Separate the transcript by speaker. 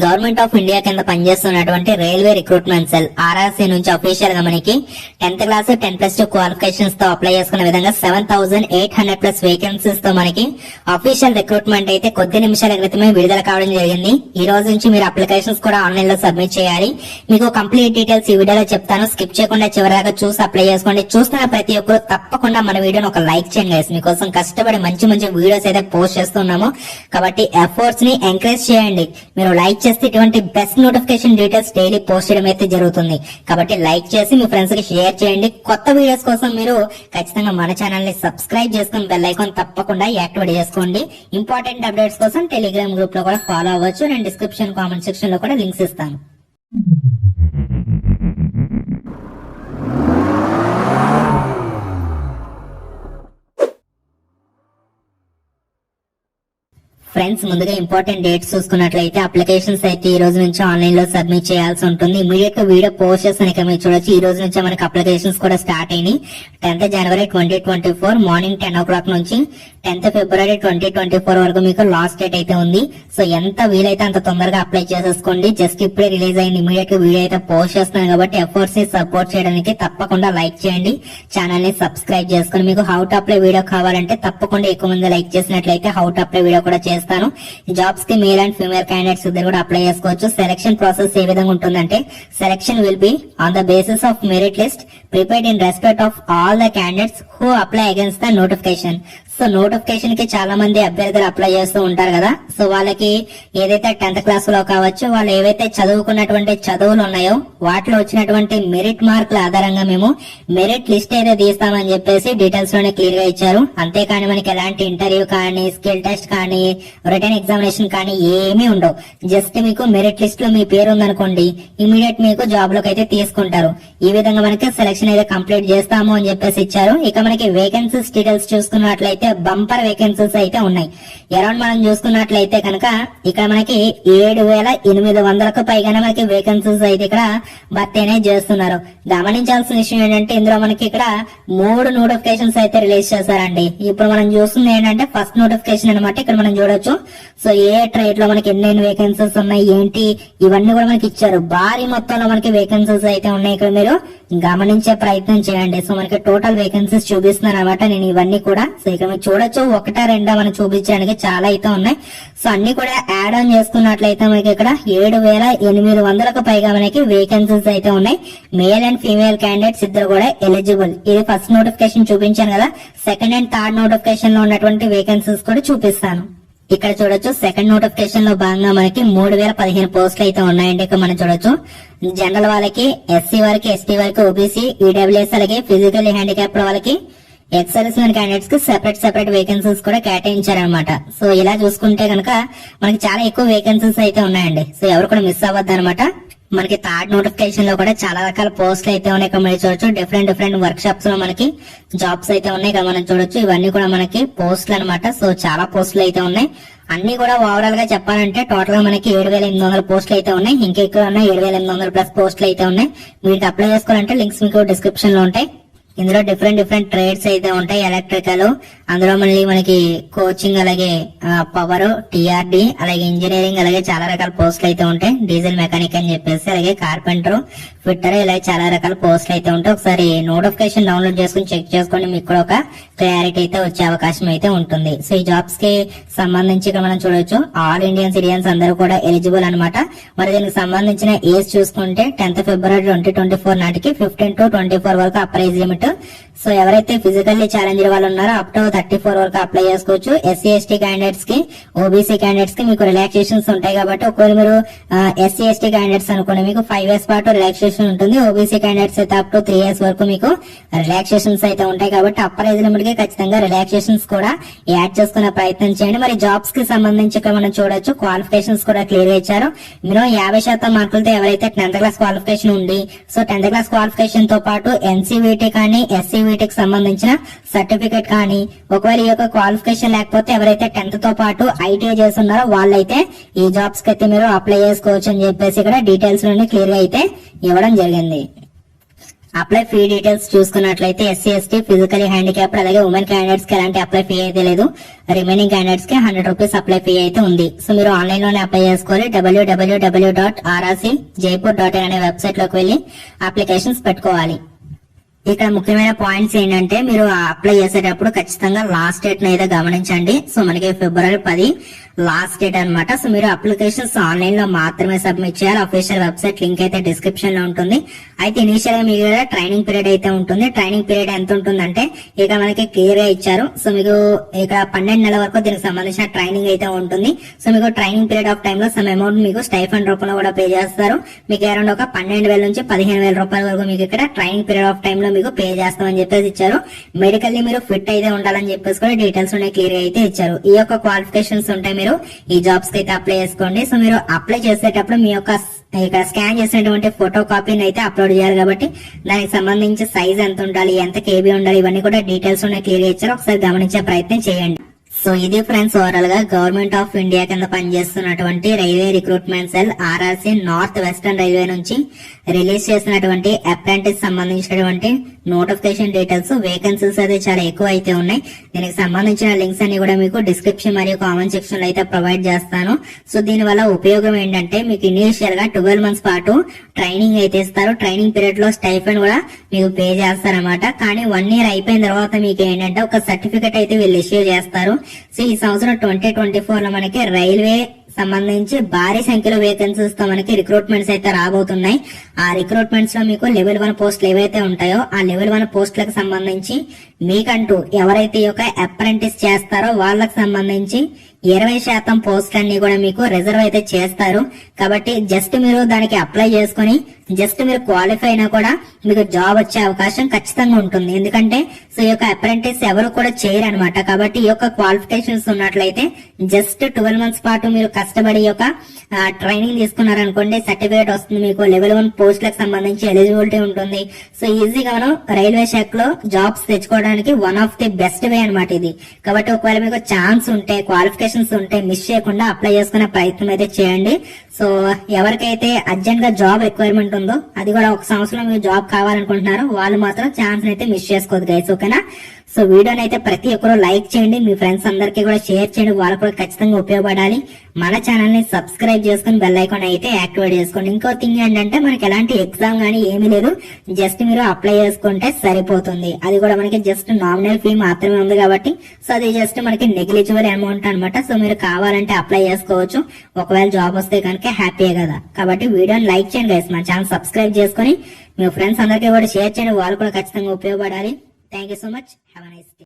Speaker 1: Government of India కింద పనిచేస్తున్నటువంటి railway recruitment cell RRC నుంచి అఫీషియల్ గా మనకి 10th క్లాస్ 10+2 క్వాలిఫికేషన్స్ తో అప్లై చేసుకునే విధంగా 7,800+ వేకెన్సీస్ తో మనకి అఫీషియల్ రిక్రూట్మెంట్ అయితే కొద్ది నిమిషాల క్రితమే విడుదల కావడం జరిగింది. ఈ రోజు నుంచి మీరు అప్లికేషన్స్ కూడా ఆన్లైన్ లో సబ్మిట్ చేయాలి. మీకు కంప్లీట్ డీటెయిల్స్ ఈ వీడియోలో చెప్తాను. స్కిప్ చేయకుండా చివరిదాకా చూసి అప్లై చేసుకోండి. చూస్తున్న ప్రతి ఒక్కరు తప్పకుండా మన వీడియోని ఒక లైక్ చేయండి గైస్. మీకోసం కష్టపడి మంచి మంచి వీడియోస్ అయితే పోస్ట్ చేస్తున్నాము కాబట్టి ఎఫర్ట్స్ ని ఎంకరేజ్ చేయండి. మీరు లైక్ చేస్తే ఇటువంటి best notification details daily post చేయడం అయితే జరుగుతుంది. కాబట్టి లైక్ చేసి మీ ఫ్రెండ్స్ కి షేర్ చేయండి. కొత్త వీడియోస్ కోసం మీరు ఖచ్చితంగా మన ఛానల్ ని సబ్స్క్రైబ్ చేసుకుని బెల్ ఐకాన్ తప్పకుండా యాక్టివేట్ చేసుకోండి. ఇంపార్టెంట్ అప్డేట్స్ కోసం టెలిగ్రామ్ గ్రూప్ లో కూడా ఫాలో అవ్వచ్చు. నేను డిస్క్రిప్షన్ కామెంట్ సెక్షన్ లో కూడా లింక్స్ ఇస్తాను. ఫ్రెండ్స్, ముందుగా ఇంపార్టెంట్ డేట్స్ చూసుకున్నట్లయితే అప్లికేషన్స్ అయితే ఈ రోజు నుంచి ఆన్లైన్ లో సబ్మిట్ చేయాల్సి ఉంటుంది. ఇమీడియట్ గా వీడియో పోస్ట్ చేస్తాను. మీరు చూడొచ్చు, ఈ రోజు నుంచి మనకి అప్లికేషన్స్ కూడా స్టార్ట్ అయినాయి. 10th జనవరి 2024 మార్నింగ్ 10 o'clock నుంచి 10th ఫిబ్రవరి 2024 వరకు మీకు లాస్ట్ డేట్ అయితే ఉంది. సో ఎంత వీలైతే అంత తొందరగా అప్లై చేసేసుకోండి. జస్ట్ ఇప్పుడే రిలీజ్ అయింది, ఇమీడియట్ గా వీడియో అయితే పోస్ట్ చేస్తున్నాను కాబట్టి ఎఫర్ట్స్ ని సపోర్ట్ చేయడానికి తప్పకుండా లైక్ చేయండి. ఛానల్ ని సబ్స్క్రైబ్ చేసుకుని మీకు హౌ టు అప్లై వీడియో కావాలంటే తప్పకుండా ఎక్కువ మంది లైక్ చేసినట్లయితే హౌ టు అప్లై వీడియో కూడా చేస్తాను. జాబ్స్ కి మేల్ అండ్ ఫీమేల్ క్యాండిడేట్స్ ఇద్దరు కూడా అప్లై చేసుకోవచ్చు. సెలక్షన్ ప్రాసెస్ ఏ విధంగా ఉంటుందంటే, selection will be on the basis of merit list prepared in respect of all the candidates who apply against the notification. So notification కి చాలా మంది అభ్యర్థులు అప్లై చేస్తూ ఉంటారు కదా. సో వాళ్ళకి ఏదైతే 10th క్లాస్ లో కావచ్చు, వాళ్ళు ఏవైతే చదువుకున్నటువంటి చదువులు ఉన్నాయో వాటిలో వచ్చినటువంటి మెరిట్ మార్కుల ఆధారంగా మేము మెరిట్ లిస్ట్ అయితే తీస్తామని చెప్పేసి డీటెయిల్స్ లోనే క్లియర్ గా ఇచ్చారు. అంతేకాని మనకి ఎలాంటి ఇంటర్వ్యూ కానీ, స్కిల్ టెస్ట్ కానీ, రిటర్న్ ఎగ్జామినేషన్ కానీ ఏమీ ఉండవు. జస్ట్ మీకు మెరిట్ లిస్ట్ లో మీ పేరు ఉందనుకోండి, ఇమీడియట్ మీకు జాబ్ లోకి అయితే తీసుకుంటారు. ఈ విధంగా మనకి సెలక్షన్ అయితే కంప్లీట్ చేస్తాము అని చెప్పేసి ఇచ్చారు. ఇక మనకి వేకెన్సీస్ డీటెయిల్స్ చూసుకున్నట్లయితే బంపర్ వేకెన్సీస్ అయితే ఉన్నాయి. అరౌండ్ మనం చూసుకున్నట్లయితే కనుక ఇక్కడ మనకి 7,800కు పైగానే మనకి వేకెన్సీస్ అయితే ఇక్కడ భర్తీ అనేది చేస్తున్నారు. గమనించాల్సిన విషయం ఏంటంటే, ఇందులో మనకి ఇక్కడ 3 నోటిఫికేషన్స్ అయితే రిలీజ్ చేశారండి. ఇప్పుడు మనం చూస్తుంది ఏంటంటే ఫస్ట్ నోటిఫికేషన్ అనమాట. ఇక్కడ మనం చూడొచ్చు. సో ఏ ట్రేడ్ లో మనకి ఎన్ని వేకెన్సీస్ ఉన్నాయి ఏంటి ఇవన్నీ కూడా మనకి ఇచ్చారు. భారీ మొత్తంలో మనకి వేకెన్సీస్ అయితే ఉన్నాయి. ఇక్కడ మీరు గమనించే ప్రయత్నం చేయండి. సో మనకి టోటల్ వేకెన్సీస్ చూపిస్తున్నారు అనమాట నేను ఇవన్నీ కూడా. సో ఇక్కడ మీరు చూడొచ్చు, 1 2 మనం చూపించడానికి చాలా అయితే ఉన్నాయి. సో అన్ని కూడా యాడ్ ఆన్ చేసుకున్నట్లయితే మనకి ఇక్కడ 7,800కు పైగా మనకి వేకెన్సీస్ అయితే ఉన్నాయి. మేల్ అండ్ ఫీమేల్ క్యాండిడేట్స్ ఇద్దరు కూడా ఎలిజిబుల్. ఇది ఫస్ట్ నోటిఫికేషన్ చూపించాను కదా. సెకండ్ అండ్ థర్డ్ నోటిఫికేషన్ లో ఉన్నటువంటి వేకెన్సీస్ కూడా చూపిస్తాను. ఇక్కడ చూడొచ్చు, సెకండ్ నోటిఫికేషన్ లో భాగంగా మనకి 3,015 పోస్టులు అయితే ఉన్నాయండి. ఇక్కడ మనం చూడొచ్చు, జనరల్ వాళ్ళకి, ఎస్సీ వారికి, ఎస్టీ వారికి, ఓబీసీ, ఈడబ్ల్యూఎస్ అలాగే ఫిజికల్లీ హ్యాండిక్యాప్డ్ వాళ్ళకి, ఎక్స్ సర్వీస్ మెన్ క్యాండిడేట్స్ కి సెపరేట్ వేకెన్సీస్ కూడా కేటాయించారనమాట. సో ఇలా చూసుకుంటే కనుక మనకి చాలా ఎక్కువ వేకెన్సీస్ అయితే ఉన్నాయండి. సో ఎవరు కూడా మిస్ అవ్వద్దు అనమాట. మనకి థర్డ్ నోటిఫికేషన్ లో కూడా చాలా రకాల పోస్టులు అయితే ఉన్నాయి. ఇక్కడ మనం చూడొచ్చు, డిఫరెంట్ వర్క్ షాప్స్ లో మనకి జాబ్స్ అయితే ఉన్నాయి. ఇక్కడ మనం చూడొచ్చు, ఇవన్నీ కూడా మనకి పోస్టులు అనమాట. సో చాలా పోస్టులు అయితే ఉన్నాయి. అన్ని కూడా ఓవరాల్ గా చెప్పాలంటే టోటల్ గా మనకి 7,800 పోస్టులు అయితే ఉన్నాయి. ఇంకా ఎక్కువ ఉన్నాయి, 7,800+ పోస్టులు అయితే ఉన్నాయి. వీటికి అప్లై చేసుకోవాలంటే లింక్స్ మీకు డిస్క్రిప్షన్ లో ఉంటాయి. ఇందులో డిఫరెంట్ ట్రేడ్స్ అయితే ఉంటాయి. ఎలక్ట్రికల్, అందులో మళ్ళీ మనకి కోచింగ్, అలాగే పవర్, టీఆర్డీ, అలాగే ఇంజనీరింగ్, అలాగే చాలా రకాల పోస్టులు అయితే ఉంటాయి. డీజిల్ మెకానిక్ అని చెప్పేసి, అలాగే కార్పెంటర్, ఫిట్టర్, ఇలాగే చాలా రకాల పోస్టులు అయితే ఉంటాయి. ఒకసారి నోటిఫికేషన్ డౌన్లోడ్ చేసుకుని చెక్ చేసుకోండి. మీకు కూడా ఒక క్లారిటీ అయితే వచ్చే అవకాశం అయితే ఉంటుంది. సో ఈ జాబ్స్ కి సంబంధించి ఇక్కడ మనం చూడొచ్చు, ఆల్ ఇండియన్ సిటిజన్స్ అందరూ కూడా ఎలిజిబుల్ అనమాట. మరి దీనికి సంబంధించిన ఏజ్ చూసుకుంటే 10th ఫిబ్రవరి 2024 నాటికి 15 to 24 వరకు అప్లై లిమిట్. సో ఎవరైతే ఫిజికల్లీ ఛాలెంజ్ వాళ్ళు ఉన్నారో అప్ టు 34 వరకు అప్లై చేసుకోవచ్చు. ఎస్సీ ఎస్టీ క్యాండిడేట్స్ కి, ఓబీసీ క్యాండిడేట్స్ కి మీకు రిలాక్సేషన్స్ ఉంటాయి కాబట్టి, ఒకవేళ మీరు ఎస్సీ ఎస్టీ క్యాండిడేట్స్ అనుకోండి మీకు 5 years పాటు రిలాక్సేషన్ ఉంటుంది. ఓబీసీ క్యాండిడేట్స్ అయితే అప్ టు 3 years వరకు మీకు రిలాక్సేషన్స్ అయితే ఉంటాయి కాబట్టి అప్పర్ ఏజ్ లిమిట్ కి ఖచ్చితంగా రిలాక్సేషన్స్ కూడా యాడ్ చేసుకునే ప్రయత్నం చేయండి. మరి జాబ్స్ కి సంబంధించి ఇక్కడ మనం చూడొచ్చు, క్వాలిఫికేషన్స్ కూడా క్లియర్ గా ఇచ్చారు. మీరు 50% మార్కులతో ఎవరైతే 10th క్లాస్ క్వాలిఫికేషన్ ఉంది, సో 10th క్లాస్ క్వాలిఫికేషన్ తో పాటు ఎన్సీవీటీ కానీ, ఎస్సీవీటీకి సంబంధించిన సర్టిఫికేట్ కానీ, ఒకవేళ ఈ యొక్క క్వాలిఫికేషన్ లేకపోతే ఎవరైతే 10th తో పాటు ఐటీఐ చేస్తున్నారో వాళ్ళైతే ఈ జాబ్స్ కి అయితే మీరు అప్లై చేసుకోవచ్చు అని చెప్పేసి ఇక్కడ డీటెయిల్స్ నుండి క్లియర్ గా అయితే ఇవ్వడం జరిగింది. అప్లై ఫీ డీటెయిల్స్ చూసుకున్నట్లయితే ఎస్సీ ఎస్టీ ఫిజికలీ హ్యాండిక్యాప్ అలాగే ఉమెన్ క్యాండిడేట్స్ కి ఎలాంటి అప్లై ఫీ అయితే లేదు. రిమైనింగ్ క్యాండిడేట్స్ కి 100 రూపీస్ అప్లై ఫీ అయితే ఉంది. సో మీరు ఆన్లైన్ లోనే అప్లై చేసుకోవాలి. www.rrcjaipur.in అనే వెబ్సైట్ లోకి వెళ్లి అప్లికేషన్స్ పెట్టుకోవాలి. ఇక్కడ ముఖ్యమైన పాయింట్స్ ఏంటంటే మీరు అప్లై చేసేటప్పుడు ఖచ్చితంగా లాస్ట్ డేట్ అయితే గమనించండి. సో మనకి ఫిబ్రవరి 10 లాస్ట్ డేట్ అన్నమాట. సో మీరు అప్లికేషన్స్ ఆన్లైన్ లో మాత్రమే సబ్మిట్ చేయాలి. అఫీషియల్ వెబ్సైట్ లింక్ అయితే డిస్క్రిప్షన్ లో ఉంటుంది. అయితే ఇనీషియల్ గా మీకు ట్రైనింగ్ పీరియడ్ అయితే ఉంటుంది. ట్రైనింగ్ పీరియడ్ ఎంత ఉంటుందంటే ఇక మనకి క్లియర్ గా ఇచ్చారు. సో మీకు ఇక 12 నెలల వరకు దీనికి సంబంధించిన ట్రైనింగ్ అయితే ఉంటుంది. సో మీకు ట్రైనింగ్ పీరియడ్ ఆఫ్ టైమ్ లో సమ్ అమౌంట్ మీకు స్టైఫండ్ రూపంలో కూడా పే చేస్తారు. మీకు అరౌండ్ ఒక 12,000 నుంచి 15,000 రూపాయల వరకు మీకు ఇక్కడ ట్రైనింగ్ పీరియడ్ ఆఫ్ టైమ్ లో మీకు పే చేస్తామని చెప్పేసి ఇచ్చారు. మెడికల్లీ మీరు ఫిట్ అయితే ఉండాలని చెప్పేసి కూడా డీటెయిల్స్ ఉన్నాయి, క్లియర్ గా అయితే ఇచ్చారు. ఈ యొక్క క్వాలిఫికేషన్స్ ఉంటాయి, మీరు ఈ జాబ్స్ కి అయితే అప్లై చేసుకోండి. సో మీరు అప్లై చేసేటప్పుడు మీ యొక్క ఇక్కడ స్కాన్ చేసినటువంటి ఫోటో కాపీని అయితే అప్లోడ్ చేయాలి. కాబట్టి దానికి సంబంధించి సైజ్ ఎంత ఉండాలి, ఎంత కేబీ ఉండాలి, ఇవన్నీ కూడా డీటెయిల్స్ ఉన్నాయి, క్లియర్ గా ఇచ్చారు. ఒకసారి గమనించే ప్రయత్నం చేయండి. సో ఇది ఫ్రెండ్స్ ఓవరాల్ గా గవర్నమెంట్ ఆఫ్ ఇండియా కింద పనిచేస్తున్నటువంటి railway recruitment cell RRC north western railway నుంచి రిలీజ్ చేసినటువంటి అప్రెంటిస్ సంబంధించినటువంటి నోటిఫికేషన్ డీటెయిల్స్. వేకెన్సీస్ అయితే చాలా ఎక్కువ అయితే ఉన్నాయి. దీనికి సంబంధించిన లింక్స్ అన్ని కూడా మీకు డిస్క్రిప్షన్ మరియు కామెంట్ సెక్షన్ లో అయితే ప్రొవైడ్ చేస్తాను. సో దీని వల్ల ఉపయోగం ఏంటంటే మీకు ఇనీషియల్ గా 12 మంత్స్ పాటు ట్రైనింగ్ అయితే ఇస్తారు. ట్రైనింగ్ పీరియడ్ లో స్టైఫండ్ కూడా మీకు పే చేస్తారన్నమాట. కానీ 1 year అయిపోయిన తర్వాత మీకు ఏంటంటే ఒక సర్టిఫికెట్ అయితే వీళ్ళు ఇష్యూ చేస్తారు. సో ఈ సంవత్సరం 2024 లో మనకి రైల్వే సంబంధించి భారీ సంఖ్యలో వేకెన్సీస్ తో మనకి రిక్రూట్మెంట్స్ అయితే రాబోతున్నాయి. ఆ రిక్రూట్మెంట్స్ లో మీకు లెవెల్ 1 పోస్టులు ఏవైతే ఉంటాయో ఆ లెవెల్ 1 పోస్టులకు సంబంధించి మీకంటూ ఎవరైతే ఈ యొక్క అప్రెంటిస్ చేస్తారో వాళ్ళకి సంబంధించి 20% పోస్టులన్నీ కూడా మీకు రిజర్వ్ అయితే చేస్తారు. కాబట్టి జస్ట్ మీరు దానికి అప్లై చేసుకుని జస్ట్ మీరు క్వాలిఫై అయినా కూడా మీకు జాబ్ వచ్చే అవకాశం ఖచ్చితంగా ఉంటుంది. ఎందుకంటే సో ఈ యొక్క అప్రెంటిస్ ఎవరు కూడా చేయరు అనమాట. కాబట్టి ఈ యొక్క క్వాలిఫికేషన్స్ ఉన్నట్లయితే జస్ట్ 12 మంత్స్ పాటు మీరు కష్టపడి యొక్క ట్రైనింగ్ తీసుకున్నారనుకోండి, సర్టిఫికేట్ వస్తుంది, మీకు లెవెల్ 1 పోస్టులకు సంబంధించి ఎలిజిబిలిటీ ఉంటుంది. సో ఈజీగా మనం రైల్వే శాఖలో జాబ్స్ తెచ్చుకోవడానికి one of the best way అనమాట ఇది. కాబట్టి ఒకవేళ మీకు ఛాన్స్ ఉంటే, క్వాలిఫికేషన్స్ ఉంటే మిస్ చేయకుండా అప్లై చేసుకునే ప్రయత్నం అయితే చేయండి. సో ఎవరికైతే అర్జెంట్ గా జాబ్ రిక్వైర్మెంట్ ఉందో, అది కూడా 1 సంవత్సరం మీకు జాబ్ కావాలనుకుంటున్నారో వాళ్ళు మాత్రం ఛాన్స్ అయితే మిస్ చేసుకోవద్దు గైస్, ఓకేనా? సో వీడియోని అయితే ప్రతి ఒక్కరు లైక్ చేయండి, మీ ఫ్రెండ్స్ అందరికీ కూడా షేర్ చేయండి, వాళ్ళకు కూడా ఖచ్చితంగా ఉపయోగపడాలి. మన ఛానల్ ని సబ్స్క్రైబ్ చేసుకుని బెల్ ఐకాన్ అయితే యాక్టివేట్ చేసుకోండి. ఇంకో థింగ్ ఏంటంటే మనకి ఎలాంటి ఎగ్జామ్ గానీ ఏమీ లేదు, జస్ట్ మీరు అప్లై చేసుకుంటే సరిపోతుంది. అది కూడా మనకి జస్ట్ నామినల్ ఫీ మాత్రమే ఉంది కాబట్టి సో అది జస్ట్ మనకి నెగ్లిజిబుల్ అమౌంట్ అనమాట. సో మీరు కావాలంటే అప్లై చేసుకోవచ్చు. ఒకవేళ జాబ్ వస్తే కనుక హ్యాపీయే కదా. కాబట్టి వీడియోని లైక్ చేయండి గైస్, మన ఛానల్ సబ్స్క్రైబ్ చేసుకుని మీ ఫ్రెండ్స్ అందరికీ కూడా షేర్ చేయండి, వాళ్ళు కూడా ఖచ్చితంగా ఉపయోగపడాలి. Thank you so much. Have a nice day.